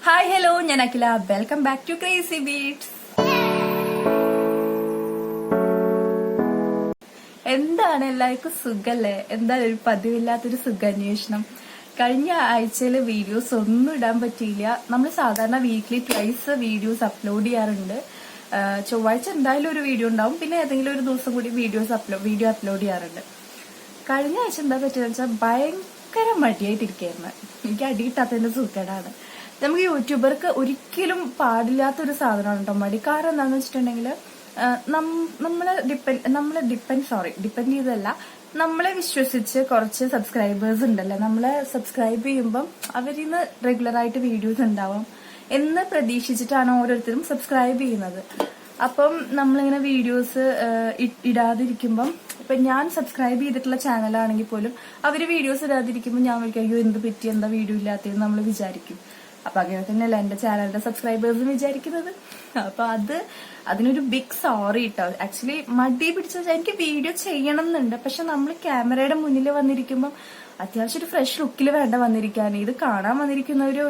Hi hello, ഞാൻ Akhila. Welcome back to Crazy Beats. എന്താണ് എല്ലാവർക്കും സുഖല്ലേ? എന്താണ് ഒരു പതിവില്ലാത്തൊരു സുഖാന്വേഷണം? കഴിഞ്ഞ ആഴ്ചയിലെ വീഡിയോസ് ഒന്നും ഇടാൻ പറ്റിയില്ല. നമ്മൾ സാധാരണ വീക്ക്ലി ട്വൈസ് വീഡിയോസ് അപ്ലോഡ് ചെയ്യാറുണ്ട്. ചൊവ്വാഴ്ച എന്തായാലും ഒരു വീഡിയോ ഉണ്ടാവും, പിന്നെ ഏതെങ്കിലും ഒരു ദിവസം കൂടി വീഡിയോ അപ്ലോഡ് ചെയ്യാറുണ്ട്. കഴിഞ്ഞ ആഴ്ച എന്താ പറ്റിയെന്ന് വെച്ചാൽ ഭയങ്കര മടിയായിട്ടിരിക്കുകയായിരുന്നു. എനിക്ക് അടിയിട്ടാത്തതിന്റെ സൂക്കേടാണ്. നമുക്ക് യൂട്യൂബർക്ക് ഒരിക്കലും പാടില്ലാത്തൊരു സാധനമാണ് കേട്ടോ മടി. കാരണം എന്താണെന്ന് വെച്ചിട്ടുണ്ടെങ്കിൽ ഡിപ്പെൻഡ് ചെയ്തല്ല, നമ്മളെ വിശ്വസിച്ച് കുറച്ച് സബ്സ്ക്രൈബേഴ്സ് ഉണ്ടല്ലോ. നമ്മളെ സബ്സ്ക്രൈബ് ചെയ്യുമ്പം അവരിൽ നിന്ന് റെഗുലറായിട്ട് വീഡിയോസ് ഉണ്ടാവും എന്ന് പ്രതീക്ഷിച്ചിട്ടാണ് ഓരോരുത്തരും സബ്സ്ക്രൈബ് ചെയ്യുന്നത്. അപ്പം നമ്മളിങ്ങനെ വീഡിയോസ് ഇടാതിരിക്കുമ്പം, ഇപ്പൊ ഞാൻ സബ്സ്ക്രൈബ് ചെയ്തിട്ടുള്ള ചാനലാണെങ്കിൽ പോലും അവര് വീഡിയോസ് ഇടാതിരിക്കുമ്പോൾ ഞാൻ വിളിക്കും, അയ്യോ എന്ത് പറ്റി, എന്താ വീഡിയോ ഇല്ലാത്തതെന്ന് നമ്മൾ വിചാരിക്കും. അപ്പൊ അങ്ങനെ തന്നെയല്ല എന്റെ ചാനലിന്റെ സബ്സ്ക്രൈബേഴ്സും വിചാരിക്കുന്നത്. അപ്പൊ അതിനൊരു ബിഗ് സോറി കേട്ടോ. ആക്ച്വലി മടി പിടിച്ച എനിക്ക് വീഡിയോ ചെയ്യണം എന്നുണ്ട്, പക്ഷെ നമ്മൾ ക്യാമറയുടെ മുന്നിൽ വന്നിരിക്കുമ്പോൾ അത്യാവശ്യം ഒരു ഫ്രഷ് ലുക്കിൽ വേണ്ട വന്നിരിക്കാൻ. ഇത് കാണാൻ വന്നിരിക്കുന്നവര്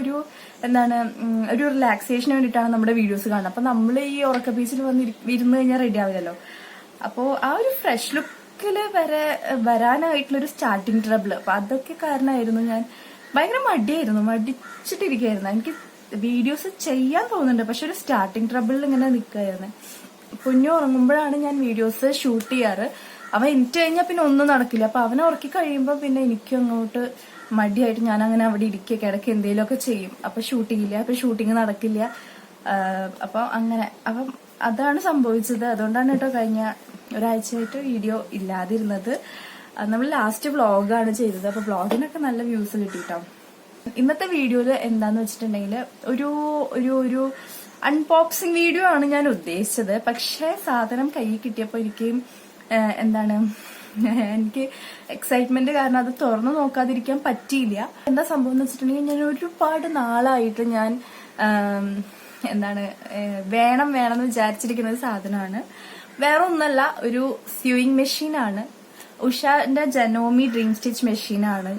ഒരു റിലാക്സേഷന് വേണ്ടിയിട്ടാണ് നമ്മുടെ വീഡിയോസ് കാണുന്നത്. അപ്പൊ നമ്മൾ ഈ ഉറക്ക ബീച്ചിൽ ഇരുന്ന് കഴിഞ്ഞാൽ റെഡി ആവില്ലല്ലോ. അപ്പോ ആ ഒരു ഫ്രഷ് ലുക്കില് വരാനായിട്ടുള്ള ഒരു സ്റ്റാർട്ടിങ് ട്രബിൾ, അപ്പൊ അതൊക്കെ കാരണമായിരുന്നു. ഞാൻ ഭയങ്കര മടിച്ചിട്ടിരിക്കുകയായിരുന്നു. എനിക്ക് വീഡിയോസ് ചെയ്യാൻ തോന്നുന്നുണ്ട്, പക്ഷെ ഒരു സ്റ്റാർട്ടിങ് ട്രബിളിൽ ഇങ്ങനെ നിൽക്കുകയായിരുന്നു. കുഞ്ഞു ഉറങ്ങുമ്പോഴാണ് ഞാൻ വീഡിയോസ് ഷൂട്ട് ചെയ്യാറ്. അവൻ എനിക്ക് കഴിഞ്ഞാൽ പിന്നെ ഒന്നും നടക്കില്ല. അപ്പൊ അവനെ ഉറക്കി കഴിയുമ്പോൾ പിന്നെ എനിക്കും അങ്ങോട്ട് മടിയായിട്ട് ഞാൻ അങ്ങനെ അവിടെ ഇരിക്കുക, കിടക്ക് എന്തെങ്കിലുമൊക്കെ ചെയ്യും. അപ്പൊ ഷൂട്ടിങ് നടക്കില്ല. അപ്പം അതാണ് സംഭവിച്ചത്. അതുകൊണ്ടാണ് കേട്ടോ കഴിഞ്ഞ ഒരാഴ്ചയായിട്ട് വീഡിയോ ഇല്ലാതിരുന്നത്. നമ്മൾ ലാസ്റ്റ് വ്ളോഗാണ് ചെയ്തത്. അപ്പൊ വ്ളോഗിനൊക്കെ നല്ല വ്യൂസ് കിട്ടിട്ടോ. ഇന്നത്തെ വീഡിയോയില് എന്താന്ന് വെച്ചിട്ടുണ്ടെങ്കിൽ ഒരു അൺബോക്സിങ് വീഡിയോ ആണ് ഞാൻ ഉദ്ദേശിച്ചത്. പക്ഷെ സാധനം കയ്യിൽ കിട്ടിയപ്പോ എനിക്ക് എക്സൈറ്റ്മെന്റ് കാരണം അത് തുറന്നു നോക്കാതിരിക്കാൻ പറ്റിയില്ല. എന്താ സംഭവം എന്ന് വെച്ചിട്ടുണ്ടെങ്കിൽ, ഞാൻ ഒരുപാട് നാളായിട്ട് ഞാൻ വേണം എന്ന് വിചാരിച്ചിരിക്കുന്ന ഒരു സാധനമാണ്. വേറെ ഒന്നല്ല, ഒരു സ്യൂയിങ് മെഷീനാണ്. ഉഷന്റെ ജനോമി ഡ്രീം സ്റ്റിച്ച് മെഷീനാണ്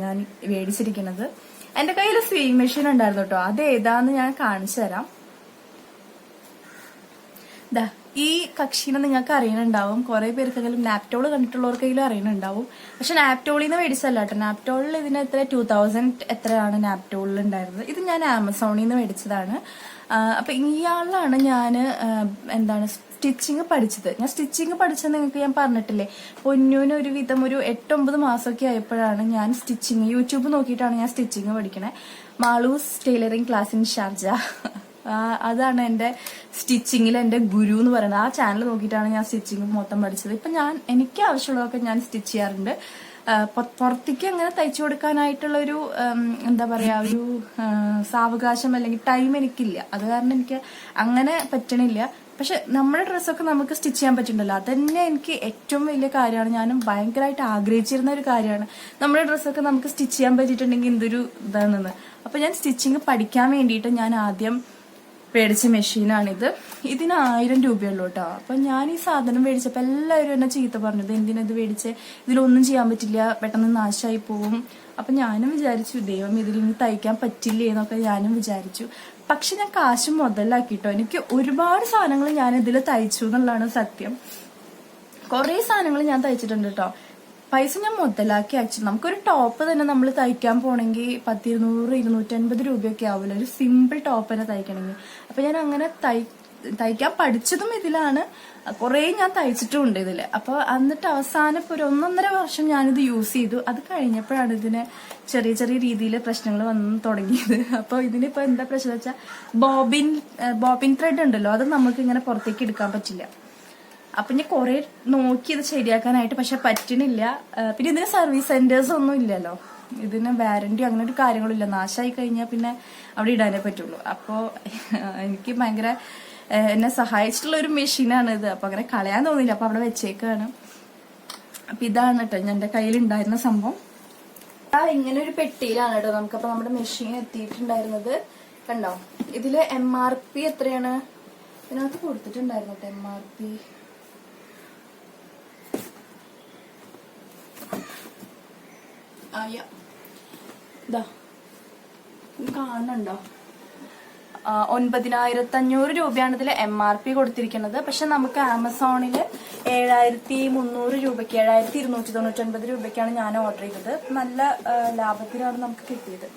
ഞാൻ മേടിച്ചിരിക്കുന്നത്. എന്റെ കയ്യിൽ സ്യൂയിങ് മെഷീൻ ഉണ്ടായിരുന്നു കേട്ടോ. അത് ഏതാന്ന് ഞാൻ കാണിച്ചു തരാം. ഈ കക്ഷീനെ നിങ്ങൾക്ക് അറിയുന്നുണ്ടാവും. കുറെ പേർക്കെങ്കിലും നാപ്റ്റോൾ കണ്ടിട്ടുള്ളവർക്കെങ്കിലും അറിയുന്നുണ്ടാവും. പക്ഷെ നാപ്റ്റോളിൽ നിന്ന് മേടിച്ചല്ല കേട്ടോ. നാപ്റ്റോളിൽ ഇതിന് 2000 എത്രയാണ് നാപ്റ്റോളിൽ ഉണ്ടായിരുന്നത്. ഇത് ഞാൻ ആമസോണിൽ നിന്ന് മേടിച്ചതാണ്. അപ്പൊ ഇയാളാണ് ഞാൻ സ്റ്റിച്ചിങ് പഠിച്ചത്. ഞാൻ സ്റ്റിച്ചിങ് പഠിച്ചത് നിങ്ങൾക്ക് ഞാൻ പറഞ്ഞിട്ടില്ലേ. പൊന്നൂന് ഒരു വിധം ഒരു 8-9 മാസമൊക്കെ ആയപ്പോഴാണ് ഞാൻ യൂട്യൂബ് നോക്കിയിട്ടാണ് ഞാൻ സ്റ്റിച്ചിങ് പഠിക്കണേ. Malu's tailoring class in Sharjah, അതാണ് എന്റെ സ്റ്റിച്ചിങ്ങിൽ എന്റെ ഗുരു എന്ന് പറയുന്നത്. ആ ചാനൽ നോക്കിയിട്ടാണ് ഞാൻ സ്റ്റിച്ചിങ് മൊത്തം പഠിച്ചത്. ഇപ്പൊ എനിക്ക് ആവശ്യമുള്ളതൊക്കെ ഞാൻ സ്റ്റിച്ച് ചെയ്യാറുണ്ട്. പുറത്തേക്ക് അങ്ങനെ തയ്ച്ചു കൊടുക്കാനായിട്ടുള്ള ഒരു ഒരു സാവകാശം അല്ലെങ്കിൽ ടൈം എനിക്കില്ല. അത് കാരണം എനിക്ക് അങ്ങനെ പറ്റണില്ല. പക്ഷെ നമ്മുടെ ഡ്രസ്സൊക്കെ നമുക്ക് സ്റ്റിച്ച് ചെയ്യാൻ പറ്റുന്നുണ്ടല്ലോ. അതന്നെ എനിക്ക് ഏറ്റവും വലിയ കാര്യമാണ്. ഞാനും ഭയങ്കരമായിട്ട് ആഗ്രഹിച്ചിരുന്ന ഒരു കാര്യമാണ്. നമ്മുടെ ഡ്രസ്സൊക്കെ നമുക്ക് സ്റ്റിച്ച് ചെയ്യാൻ പറ്റിയിട്ടുണ്ടെങ്കിൽ എന്തൊരു ഇതാണെന്ന്. അപ്പൊ ഞാൻ സ്റ്റിച്ചിങ് പഠിക്കാൻ വേണ്ടിയിട്ട് ഞാൻ ആദ്യം മേടിച്ച മെഷീനാണിത്. ഇതിന് 1000 രൂപയുള്ളൂ കേട്ടോ. അപ്പൊ ഞാൻ ഈ സാധനം മേടിച്ചപ്പോൾ എല്ലാവരും എന്നെ ചീത്ത പറഞ്ഞത്, എന്തിനത് മേടിച്ച്, ഇതിലൊന്നും ചെയ്യാൻ പറ്റില്ല, പെട്ടെന്ന് നാശമായി പോവും. അപ്പൊ ഞാനും വിചാരിച്ചു, ദൈവം ഇതിൽ നിന്ന് തയ്ക്കാൻ പറ്റില്ലേ എന്നൊക്കെ ഞാനും വിചാരിച്ചു. പക്ഷെ ഞാൻ കാശ് മുതലാക്കിട്ടോ. എനിക്ക് ഒരുപാട് സാധനങ്ങൾ ഞാൻ ഇതിൽ തയ്ച്ചു എന്നുള്ളതാണ് സത്യം. കുറെ സാധനങ്ങൾ ഞാൻ തയ്ച്ചിട്ടുണ്ട് കേട്ടോ. പൈസ ഞാൻ മുതലാക്കി. ആക്ച്വലി നമുക്കൊരു ടോപ്പ് തന്നെ നമ്മൾ തയ്ക്കാൻ പോണെങ്കിൽ 250 രൂപയൊക്കെ ആവില്ല, ഒരു സിമ്പിൾ ടോപ്പ് തന്നെ തയ്ക്കണമെങ്കിൽ. അപ്പൊ ഞാൻ അങ്ങനെ തയ്ക്കാൻ പഠിച്ചതും ഇതിലാണ്. കുറെ ഞാൻ തയ്ച്ചിട്ടുമുണ്ട് ഇതില്. അപ്പൊ എന്നിട്ട് അവസാനം ഇപ്പൊ ഒരു 1.5 വർഷം ഞാനിത് യൂസ് ചെയ്തു. അത് കഴിഞ്ഞപ്പോഴാണ് ഇതിന് ചെറിയ ചെറിയ രീതിയിൽ പ്രശ്നങ്ങൾ വന്നു തുടങ്ങിയത്. അപ്പൊ ഇതിനിപ്പോ എന്താ പ്രശ്നം വെച്ചാൽ, ബോബിൻ ത്രെഡ് ഉണ്ടല്ലോ, അത് നമുക്ക് ഇങ്ങനെ പുറത്തേക്ക് എടുക്കാൻ പറ്റില്ല. അപ്പൊ ഞാൻ കുറെ നോക്കി ഇത് ശരിയാക്കാനായിട്ട്, പക്ഷെ പറ്റണില്ല. പിന്നെ ഇതിന് സർവീസ് സെന്റേഴ്സ് ഒന്നും ഇല്ലല്ലോ. ഇതിന് വാറന്റി അങ്ങനെ ഒരു കാര്യങ്ങളില്ല. നാശമായി കഴിഞ്ഞാൽ പിന്നെ അവിടെ ഇടാനേ പറ്റുള്ളൂ. അപ്പോ എനിക്ക് ഭയങ്കര എന്നെ സഹായിച്ചിട്ടുള്ള ഒരു മെഷീനാണ് ഇത്. അപ്പൊ അങ്ങനെ കളയാൻ തോന്നില്ല. അപ്പൊ അവിടെ വെച്ചേക്കാണ്. അപ്പൊ ഇതാണ് കേട്ടോ എന്റെ കയ്യിൽ ഉണ്ടായിരുന്ന സംഭവം. ഇങ്ങനെ ഒരു പെട്ടിയിലാണ് കേട്ടോ നമുക്കപ്പൊ നമ്മുടെ മെഷീൻ എത്തിയിട്ടുണ്ടായിരുന്നത്. കണ്ടോ, ഇതില് MRP എത്രയാണ് ഇതിനകത്ത് കൊടുത്തിട്ടുണ്ടായിരുന്നു കേട്ടോ. MRP കാണുന്നുണ്ടോ? 9,500 രൂപയാണ് ഇതിൽ MRP കൊടുത്തിരിക്കുന്നത്. പക്ഷെ നമുക്ക് ആമസോണില് 7,300 രൂപയ്ക്ക് 7,299 രൂപയ്ക്കാണ് ഞാൻ ഓർഡർ ചെയ്തത്. നല്ല ലാഭത്തിനാണ് നമുക്ക് കിട്ടിയത്.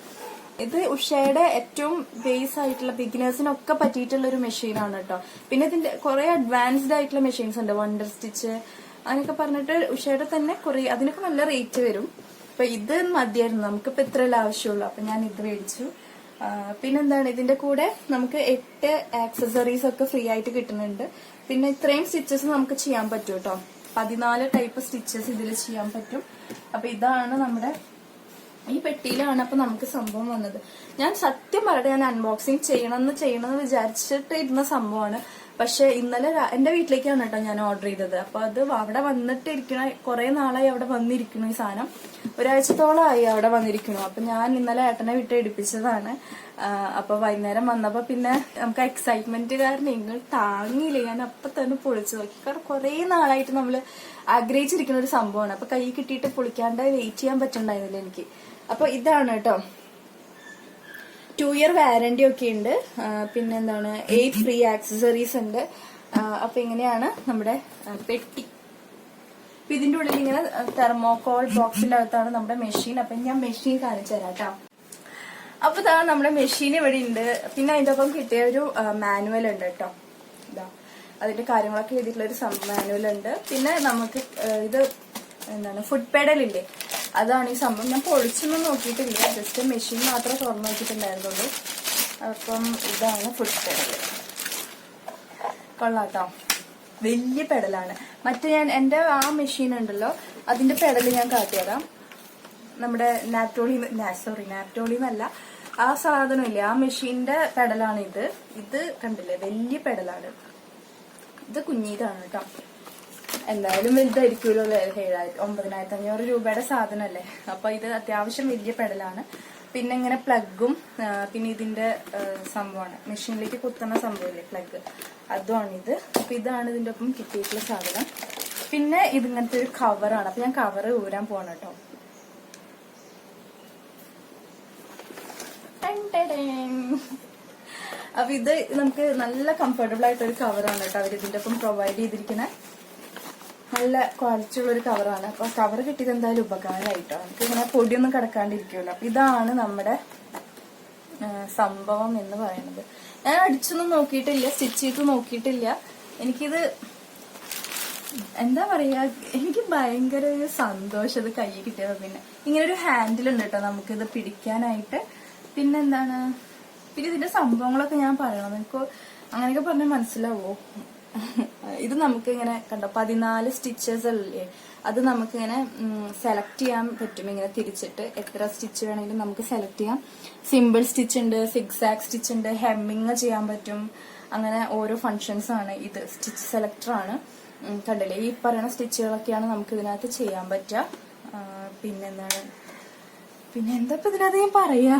ഇത് ഉഷയുടെ ഏറ്റവും ബേസ് ആയിട്ടുള്ള ബിഗിനേഴ്സിനൊക്കെ പറ്റിയിട്ടുള്ള ഒരു മെഷീനാണ് കേട്ടോ. പിന്നെ ഇതിന്റെ കുറെ അഡ്വാൻസ്ഡ് ആയിട്ടുള്ള മെഷീൻസ് ഉണ്ട്, വണ്ടർ സ്റ്റിച്ച് അങ്ങനെയൊക്കെ പറഞ്ഞിട്ട് ഉഷയുടെ തന്നെ കുറെ, അതിനൊക്കെ നല്ല റേറ്റ് വരും. അപ്പൊ ഇത് മതിയായിരുന്നു, നമുക്കിപ്പോ ഇത്രയല്ല ആവശ്യമുള്ളൂ. അപ്പൊ ഞാൻ ഇത് മേടിച്ചു. പിന്നെന്താണ്, ഇതിന്റെ കൂടെ നമുക്ക് 8 ആക്സസറീസ് ഒക്കെ ഫ്രീ ആയിട്ട് കിട്ടുന്നുണ്ട്. പിന്നെ ഇത്രയും സ്റ്റിച്ചസ് നമുക്ക് ചെയ്യാൻ പറ്റും കേട്ടോ. 14 ടൈപ്പ് സ്റ്റിച്ചസ് ഇതിൽ ചെയ്യാൻ പറ്റും. അപ്പൊ ഇതാണ് നമ്മുടെ ഈ പെട്ടിയിലാണ് അപ്പൊ നമുക്ക് സംഭവം വന്നത്. ഞാൻ സത്യം പറയട്ടെ, ഞാൻ അൺബോക്സിങ് ചെയ്യണമെന്ന് വിചാരിച്ചിട്ട് ഇരുന്ന സംഭവമാണ്. പക്ഷെ ഇന്നലെ എന്റെ വീട്ടിലേക്കാണ് കേട്ടോ ഞാൻ ഓർഡർ ചെയ്തത്. അപ്പൊ അത് അവിടെ വന്നിട്ട് ഇരിക്കണ, കുറെ നാളായി അവിടെ വന്നിരിക്കണു. ഈ സാധനം ഒരാഴ്ചത്തോളമായി അവിടെ വന്നിരിക്കണു. അപ്പൊ ഞാൻ ഇന്നലെ ഏട്ടനെ വിട്ട് എടുപ്പിച്ചതാണ്. അപ്പൊ വൈകുന്നേരം വന്നപ്പോ പിന്നെ നമുക്ക് എക്സൈറ്റ്മെന്റ് കാരണം നിങ്ങൾ താങ്ങിയില്ല, ഞാൻ അപ്പൊ തന്നെ പൊളിച്ചു നോക്കി. കാരണം കുറെ നാളായിട്ട് നമ്മള് ആഗ്രഹിച്ചിരിക്കുന്ന ഒരു സംഭവമാണ്. അപ്പൊ കൈ കിട്ടിയിട്ട് പൊളിക്കാണ്ട് വെയിറ്റ് ചെയ്യാൻ പറ്റണ്ടായിരുന്നില്ല എനിക്ക്. അപ്പൊ ഇതാണ് കേട്ടോ, 2 year വാറന്റി ഒക്കെ ഉണ്ട്. പിന്നെ എന്താണ്, 8 ഫ്രീ ആക്സസറീസ് ഉണ്ട്. അപ്പൊ ഇങ്ങനെയാണ് നമ്മുടെ പെട്ടി. ഇതിന്റെ ഉള്ളിൽ ഇങ്ങനെ തെർമോകോൾ ബോക്സിന്റെ അകത്താണ് നമ്മുടെ മെഷീൻ. അപ്പൊ ഞാൻ മെഷീൻ കാണിച്ചു തരാം കേട്ടോ. അപ്പൊ ഇതാ നമ്മുടെ മെഷീൻ ഇവിടെ ഉണ്ട്. പിന്നെ അതിന്റെ ഒപ്പം കിട്ടിയ ഒരു മാനുവൽ ഉണ്ട് കേട്ടോ. ഇതാ അതിന്റെ കാര്യങ്ങളൊക്കെ എഴുതിയിട്ടുള്ള ഒരു മാനുവൽ ഉണ്ട്. പിന്നെ നമുക്ക് ഇത് എന്താണ്, ഫുഡ് പെഡൽ ഇല്ലേ, അതാണ് ഈ സംഭവം. ഞാൻ പൊളിച്ചൊന്നും നോക്കിയിട്ടില്ല, ജസ്റ്റ് മെഷീൻ മാത്രമേ തുറന്നു നോക്കിയിട്ടുണ്ടായിരുന്നുള്ളൂ. അപ്പം ഇതാണ് ഫുഡ് പെഡൽ. കൊള്ളാട്ടോ, വലിയ പെഡലാണ്. മറ്റേ ഞാൻ എന്റെ ആ മെഷീൻ ഉണ്ടല്ലോ, അതിന്റെ പെഡൽ ഞാൻ കാട്ടിയതാം. നമ്മുടെ നാപ്റ്റോളിന്നല്ല, ആ സാധനം ഇല്ലേ, ആ മെഷീന്റെ പെഡലാണ് ഇത്. ഇത് കണ്ടില്ലേ, വലിയ പെഡലാണ്. ഇത് കുഞ്ഞിതാണ് കേട്ടോ. എന്തായാലും വലുതായിരിക്കുമല്ലോ, 9,500 രൂപയുടെ സാധനമല്ലേ. അപ്പൊ ഇത് അത്യാവശ്യം വലിയ പെഡലാണ്. പിന്നെ ഇങ്ങനെ പ്ലഗും, പിന്നെ ഇതിന്റെ സംഭവമാണ്, മെഷീനിലേക്ക് കുത്തുന്ന സംഭവമില്ലേ പ്ലഗ്, അതുമാണിത്. അപ്പൊ ഇതാണ് ഇതിന്റെ ഒപ്പം കിട്ടിയിട്ടുള്ള സാധനം. പിന്നെ ഇതിങ്ങനത്തെ ഒരു കവറാണ്. അപ്പൊ ഞാൻ കവർ ഊരാൻ പോണം കേട്ടോ. അപ്പൊ ഇത് നമുക്ക് നല്ല കംഫർട്ടബിൾ ആയിട്ടൊരു കവറാണ് കേട്ടോ അവർ ഇതിന്റെ ഒപ്പം പ്രൊവൈഡ് ചെയ്തിരിക്കുന്ന. നല്ല ക്വാളിറ്റി ഉള്ള ഒരു കവറാണ്. അപ്പൊ കവർ കിട്ടിയത് എന്തായാലും ഉപകാരമായിട്ടോ, നമുക്ക് ഇങ്ങനെ പൊടിയൊന്നും കിടക്കാണ്ടിരിക്കുമല്ലോ. അപ്പൊ ഇതാണ് നമ്മുടെ സംഭവം എന്ന് പറയുന്നത്. ഞാൻ അടിച്ചൊന്നും നോക്കിയിട്ടില്ല, സ്റ്റിച്ച് ചെയ്ത് നോക്കിയിട്ടില്ല. എനിക്കിത് എന്താ പറയാ, എനിക്ക് ഭയങ്കര ഒരു സന്തോഷം ഇത് കൈ കിട്ടിയത്. പിന്നെ ഇങ്ങനെ ഒരു ഹാൻഡിൽ ഉണ്ട് കേട്ടോ നമുക്കിത് പിടിക്കാനായിട്ട്. പിന്നെന്താണ്, പിന്നെ ഇതിന്റെ സംഭവങ്ങളൊക്കെ ഞാൻ പറയണം, നിങ്ങൾക്ക് അങ്ങനെയൊക്കെ പറഞ്ഞാൽ മനസ്സിലാവോ. ഇത് നമുക്ക് ഇങ്ങനെ കണ്ടോ, 14 സ്റ്റിച്ചസ് അല്ലേ, അത് നമുക്ക് ഇങ്ങനെ സെലക്ട് ചെയ്യാൻ പറ്റും. ഇങ്ങനെ തിരിച്ചിട്ട് എത്ര സ്റ്റിച്ച് വേണമെങ്കിലും നമുക്ക് സെലക്ട് ചെയ്യാം. സിമ്പിൾ സ്റ്റിച്ച് ഉണ്ട്, സിഗ്സാഗ് സ്റ്റിച്ച് ഉണ്ട്, ഹെമ്മിങ് ചെയ്യാൻ പറ്റും. അങ്ങനെ ഓരോ ഫങ്ഷൻസ് ആണ് ഇത്. സ്റ്റിച്ച് സെലക്ടർ ആണ്. കണ്ടില്ലേ, ഈ പറയുന്ന സ്റ്റിച്ചുകളൊക്കെയാണ് നമുക്ക് ഇതിനകത്ത് ചെയ്യാൻ പറ്റുക. പിന്നെന്താണ്, പിന്നെ എന്താ ഇപ്പൊ ഇതിനകത്ത് ഞാൻ പറയാ.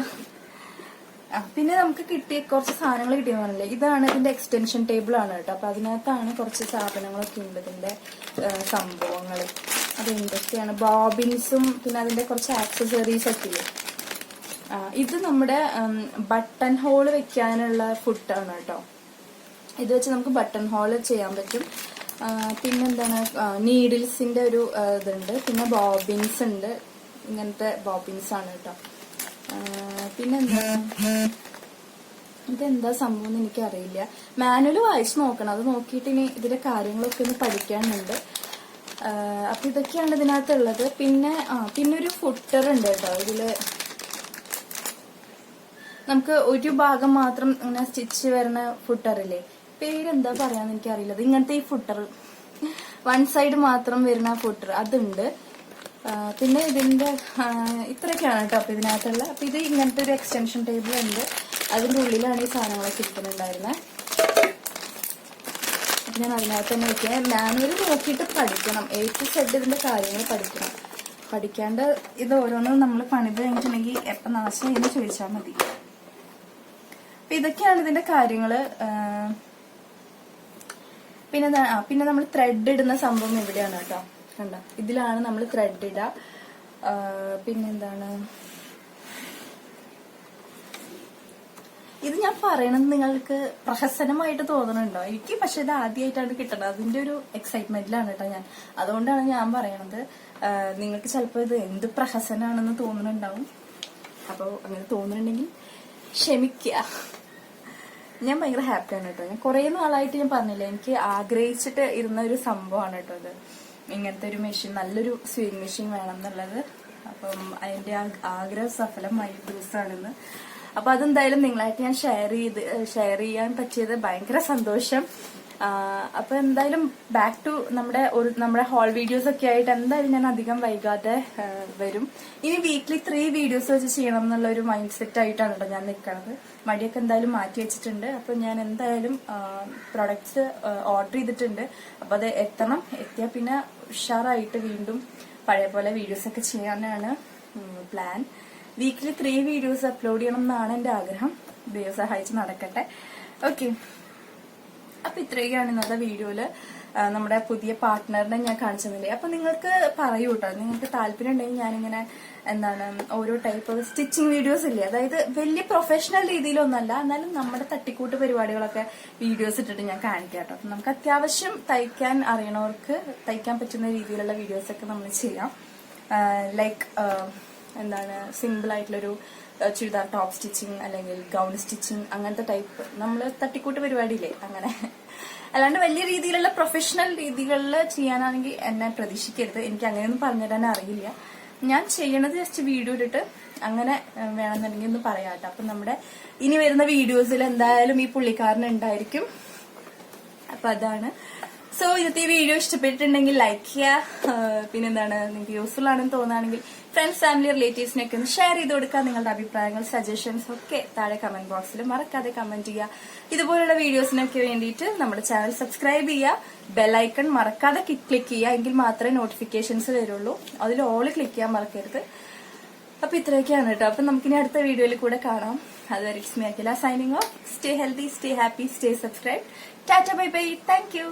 പിന്നെ നമുക്ക് കിട്ടിയ കുറച്ച് സാധനങ്ങൾ കിട്ടിയെന്ന് പറഞ്ഞില്ലേ, ഇതാണ് ഇതിന്റെ എക്സ്റ്റൻഷൻ ടേബിൾ ആണ് കേട്ടോ. അപ്പൊ അതിനകത്താണ് കുറച്ച് സാധനങ്ങളൊക്കെ ഉണ്ട്, ഇതിന്റെ സംഭവങ്ങൾ. അത് എന്തൊക്കെയാണ്, ബോബിൻസും പിന്നെ അതിന്റെ കുറച്ച് ആക്സസറീസ് ഒക്കെ ഇല്ലേ. ഇത് നമ്മുടെ ബട്ടൺ ഹോൾ വെക്കാനുള്ള ഫുട്ടാണ് കേട്ടോ. ഇത് വെച്ച് നമുക്ക് ബട്ടൺ ഹോൾ ചെയ്യാൻ പറ്റും. പിന്നെന്താണ്, നീഡിൽസിന്റെ ഒരു ഇതുണ്ട്. പിന്നെ ബോബിൻസ് ഉണ്ട്, ഇങ്ങനത്തെ ബോബിൻസ് ആണ് കേട്ടോ. പിന്നെന്താ, ഇതെന്താ സംഭവം എന്ന് എനിക്കറിയില്ല. മാനുവൽ വായിച്ചു നോക്കണം, അത് നോക്കിയിട്ട് ഇനി ഇതിന്റെ കാര്യങ്ങളൊക്കെ ഒന്ന് പഠിക്കാനുണ്ട്. അപ്പൊ ഇതൊക്കെയാണ് ഇതിനകത്തുള്ളത്. പിന്നെ ഒരു ഫുട്ടർ ഉണ്ട് കേട്ടോ. ഇതില് നമുക്ക് ഒരു ഭാഗം മാത്രം ഇങ്ങനെ സ്റ്റിച്ച് വരുന്ന ഫുട്ടറില്ലേ, പേരെന്താ പറയാന്ന് എനിക്കറിയില്ല. ഇങ്ങനത്തെ ഈ ഫുട്ടർ, 1 സൈഡ് മാത്രം വരുന്ന ഫുട്ടർ, അതുണ്ട്. പിന്നെ ഇതിന്റെ ഇത്രയൊക്കെയാണ് കേട്ടോ അപ്പൊ ഇതിനകത്തുള്ള. അപ്പൊ ഇത് ഇങ്ങനത്തെ ഒരു എക്സ്റ്റൻഷൻ ടേബിൾ ഉണ്ട്, അതിന്റെ ഉള്ളിലാണ് ഈ സാധനങ്ങളൊക്കെ ഇരിക്കുന്നുണ്ടായിരുന്നത്. അപ്പൊ ഞാൻ അതിനകത്ത് തന്നെ വെക്കുക. മാനുവൽ നോക്കിയിട്ട് പഠിക്കണം, A to Z ഇതിന്റെ കാര്യങ്ങൾ പഠിക്കണം. പഠിക്കാണ്ട് ഇത് ഓരോന്നും നമ്മൾ പണിത് കഴിഞ്ഞിട്ടുണ്ടെങ്കിൽ എപ്പൊ നാശം എന്ന് ചോദിച്ചാൽ മതി. അപ്പൊ ഇതൊക്കെയാണ് ഇതിന്റെ കാര്യങ്ങള്. പിന്നെ നമ്മൾ ത്രെഡ് ഇടുന്ന സംഭവം എവിടെയാണ് കേട്ടോ, കണ്ടോ, ഇതിലാണ് നമ്മൾ ത്രെഡ് ഇടുക. പിന്നെന്താണ്, ഇത് ഞാൻ പറയണത് നിങ്ങൾക്ക് പ്രഹസനമായിട്ട് തോന്നുന്നുണ്ടോ? എനിക്ക് പക്ഷെ ഇത് ആദ്യമായിട്ടാണ് കിട്ടണത്. അതിന്റെ ഒരു എക്സൈറ്റ്മെന്റിലാണ് കേട്ടോ ഞാൻ. അതുകൊണ്ടാണ് ഞാൻ പറയണത്. നിങ്ങൾക്ക് ചിലപ്പോൾ ഇത് എന്ത് പ്രഹസനാണെന്ന് തോന്നുന്നുണ്ടാവും. അപ്പോൾ അങ്ങനെ തോന്നുന്നുണ്ടെങ്കിൽ ക്ഷമിക്കുക. ഞാൻ ഭയങ്കര ഹാപ്പിയാണ് കേട്ടോ. ഞാൻ കുറെ നാളായിട്ട് ഞാൻ പറഞ്ഞില്ലേ, എനിക്ക് ആഗ്രഹിച്ചിട്ട് ഇരുന്ന ഒരു സംഭവമാണ് കേട്ടോ ഇത്. ഇങ്ങനത്തെ ഒരു മെഷീൻ, നല്ലൊരു സ്വിംഗ് മെഷീൻ വേണം എന്നുള്ളത്. അപ്പം അതിന്റെ ആഗ്രഹം സഫലമായ ദിവസമാണിന്ന്. അപ്പൊ അതെന്തായാലും നിങ്ങളായിട്ട് ഞാൻ ഷെയർ ചെയ്യാൻ പറ്റിയത് ഭയങ്കര സന്തോഷം. അപ്പൊ എന്തായാലും ബാക്ക് ടു നമ്മുടെ ഹോൾ വീഡിയോസ് ഒക്കെ ആയിട്ട് എന്തായാലും ഞാൻ അധികം വൈകാതെ വരും. ഇനി വീക്ക്ലി 3 വീഡിയോസ് വെച്ച് ചെയ്യണം എന്നുള്ള ഒരു മൈൻഡ് സെറ്റ് ആയിട്ടാണ് കേട്ടോ ഞാൻ നിൽക്കുന്നത്. മടിയൊക്കെ എന്തായാലും മാറ്റി വെച്ചിട്ടുണ്ട്. അപ്പൊ ഞാൻ എന്തായാലും പ്രൊഡക്ട്സ് ഓർഡർ ചെയ്തിട്ടുണ്ട്. അപ്പൊ അത് എത്തിയാൽ പിന്നെ ഉഷാറായിട്ട് വീണ്ടും പഴയ പോലെ വീഡിയോസ് ഒക്കെ ചെയ്യാനാണ് പ്ലാൻ. വീക്കിലി 3 വീഡിയോസ് അപ്ലോഡ് ചെയ്യണം എന്നാണ് എന്റെ ആഗ്രഹം. ദൈവം സഹായിച്ച് നടക്കട്ടെ. ഓക്കെ, അപ്പൊ ഇത്രയൊക്കെയാണ് ഇന്നത്തെ വീഡിയോയില് നമ്മുടെ പുതിയ പാർട്ട്ണറിനെ ഞാൻ കാണിച്ചതില്ലേ. അപ്പൊ നിങ്ങൾക്ക് പറയൂ കേട്ടോ, നിങ്ങൾക്ക് താല്പര്യം ഉണ്ടെങ്കിൽ ഞാനിങ്ങനെ ഓരോ ടൈപ്പ് സ്റ്റിച്ചിങ് വീഡിയോസ് ഇല്ലേ, അതായത് വലിയ പ്രൊഫഷണൽ രീതിയിലൊന്നല്ല, എന്നാലും നമ്മുടെ തട്ടിക്കൂട്ട് പരിപാടികളൊക്കെ വീഡിയോസ് ഇട്ടിട്ട് ഞാൻ കാണിക്കാം കേട്ടോ. നമുക്ക് അത്യാവശ്യം തയ്ക്കാൻ അറിയണവർക്ക് തയ്ക്കാൻ പറ്റുന്ന രീതിയിലുള്ള വീഡിയോസ് ഒക്കെ നമ്മൾ ചെയ്യാം. ലൈക്ക് സിമ്പിൾ ആയിട്ടുള്ളൊരു ചുരിദാർ ടോപ്പ് സ്റ്റിച്ചിങ് അല്ലെങ്കിൽ ഗൗൺ സ്റ്റിച്ചിങ്, അങ്ങനത്തെ ടൈപ്പ് നമ്മൾ തട്ടിക്കൂട്ട് പരിപാടിയില്ലേ അങ്ങനെ. അല്ലാണ്ട് വലിയ രീതിയിലുള്ള പ്രൊഫഷണൽ രീതികളിൽ ചെയ്യാനാണെങ്കിൽ എന്നെ പ്രതീക്ഷിക്കരുത്. എനിക്ക് അങ്ങനെയൊന്നും പറഞ്ഞുതരാൻ അറിയില്ല. ഞാൻ ചെയ്യണത് ജസ്റ്റ് വീഡിയോ ഇട്ടിട്ട് അങ്ങനെ വേണമെന്നുണ്ടെങ്കിൽ ഒന്ന് പറയാട്ടോ. അപ്പൊ നമ്മുടെ ഇനി വരുന്ന വീഡിയോസിൽ എന്തായാലും ഈ പുള്ളിക്കാരൻ ഉണ്ടായിരിക്കും. അപ്പൊ അതാണ്. സോ ഇന്നത്തെ വീഡിയോ ഇഷ്ടപ്പെട്ടിട്ടുണ്ടെങ്കിൽ ലൈക്ക് ചെയ്യുക. പിന്നെന്താണ്, നിങ്ങൾക്ക് യൂസ്ഫുൾ ആണെന്ന് തോന്നുകയാണെങ്കിൽ ഫ്രണ്ട്സ്, ഫാമിലി, റിലേറ്റീവ്സിനൊക്കെ ഒന്ന് ഷെയർ ചെയ്ത് കൊടുക്കുക. നിങ്ങളുടെ അഭിപ്രായങ്ങൾ, സജഷൻസ് ഒക്കെ താഴെ കമന്റ് ബോക്സിൽ മറക്കാതെ കമന്റ് ചെയ്യുക. ഇതുപോലുള്ള വീഡിയോസിനൊക്കെ വേണ്ടിയിട്ട് നമ്മുടെ ചാനൽ സബ്സ്ക്രൈബ് ചെയ്യുക. ബെല്ലൈക്കൺ മറക്കാതെ ക്ലിക്ക് ചെയ്യുക. എങ്കിൽ മാത്രമേ നോട്ടിഫിക്കേഷൻസ് വരുള്ളൂ. അതിൽ ഓൾ ക്ലിക്ക് ചെയ്യാൻ മറക്കരുത്. അപ്പൊ ഇത്രയൊക്കെയാണ് കേട്ടോ. അപ്പൊ നമുക്കിനി അടുത്ത വീഡിയോയിൽ കൂടെ കാണാം. അതുവരെ it's me Akhila signing off. Stay healthy, stay happy, stay subscribe. Tata, bye bye. Thank you.